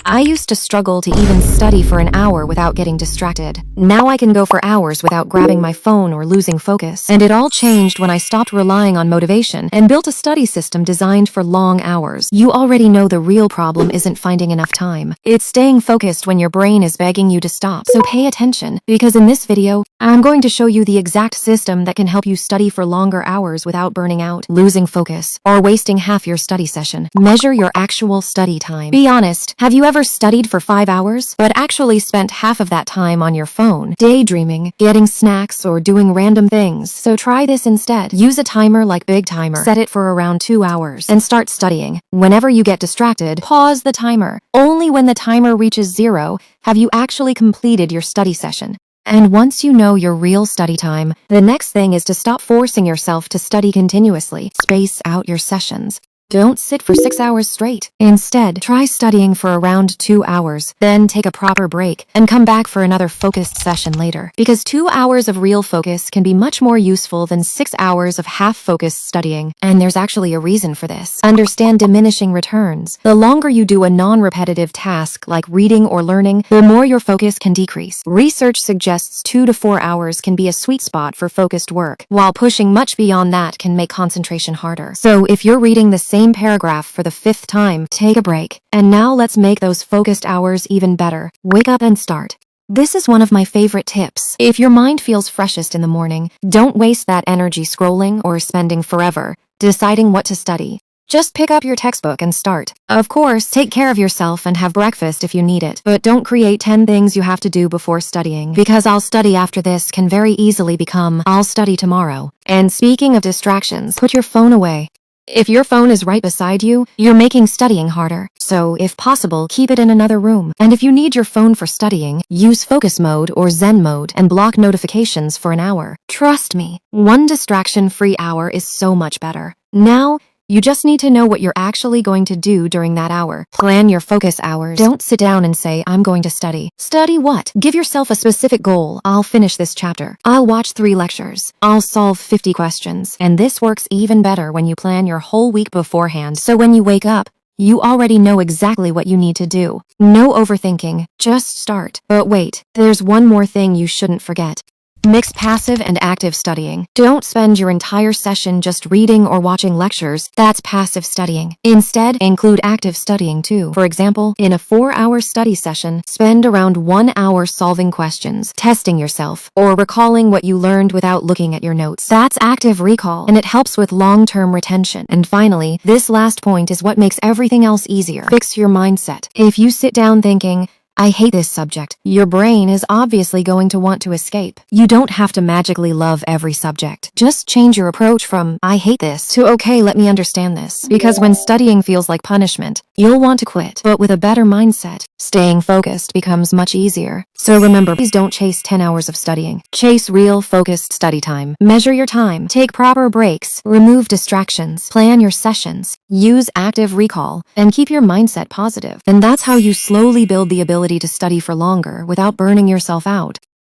I used to struggle to even study for an hour without getting distracted. Now I can go for hours without grabbing my phone or losing focus. And it all changed when I stopped relying on motivation and built a study system designed for long hours. You already know the real problem isn't finding enough time. It's staying focused when your brain is begging you to stop. So pay attention, because in this video, I'm going to show you the exact system that can help you study for longer hours without burning out, losing focus, or wasting half your study session. Measure your actual study time. Be honest, have you ever studied for 5 hours, but actually spent half of that time on your phone, daydreaming, getting snacks, or doing random things? So try this instead. Use a timer like Big Timer. Set it for around 2 hours and start studying. Whenever you get distracted, pause the timer. Only when the timer reaches 0 have you actually completed your study session. And once you know your real study time, the next thing is to stop forcing yourself to study continuously. Space out your sessions. Don't sit for 6 hours straight. Instead, try studying for around 2 hours, then take a proper break and come back for another focused session later. Because 2 hours of real focus can be much more useful than 6 hours of half-focused studying. And there's actually a reason for this. Understand diminishing returns. The longer you do a non-repetitive task like reading or learning, the more your focus can decrease. Research suggests 2 to 4 hours can be a sweet spot for focused work, while pushing much beyond that can make concentration harder. So if you're reading the same paragraph for the 5th time, take a break. And now let's make those focused hours even better. Wake up and start. This is one of my favorite tips. If your mind feels freshest in the morning, don't waste that energy scrolling or spending forever deciding what to study. Just pick up your textbook and start. Of course, take care of yourself and have breakfast if you need it. But don't create 10 things you have to do before studying, because I'll study after this can very easily become I'll study tomorrow. And speaking of distractions, put your phone away. If your phone is right beside you, you're making studying harder. So, if possible, keep it in another room. And if you need your phone for studying, use focus mode or Zen mode and block notifications for an hour. Trust me, one distraction-free hour is so much better. Now, you just need to know what you're actually going to do during that hour. Plan your focus hours. Don't sit down and say, I'm going to study. Study what? Give yourself a specific goal. I'll finish this chapter. I'll watch 3 lectures. I'll solve 50 questions. And this works even better when you plan your whole week beforehand. So when you wake up, you already know exactly what you need to do. No overthinking. Just start. But wait, there's one more thing you shouldn't forget. Mix passive and active studying. Don't spend your entire session just reading or watching lectures. That's passive studying. Instead, include active studying too. For example, in a 4-hour study session, spend around 1 hour solving questions, testing yourself, or recalling what you learned without looking at your notes. That's active recall, and it helps with long-term retention. And finally, this last point is what makes everything else easier. Fix your mindset. If you sit down thinking, I hate this subject, your brain is obviously going to want to escape. You don't have to magically love every subject. Just change your approach from, I hate this, to okay, let me understand this. Because when studying feels like punishment, you'll want to quit. But with a better mindset, staying focused becomes much easier. So remember, please don't chase 10 hours of studying. Chase real, focused study time. Measure your time. Take proper breaks. Remove distractions. Plan your sessions. Use active recall. And keep your mindset positive. And that's how you slowly build the ability to study for longer without burning yourself out.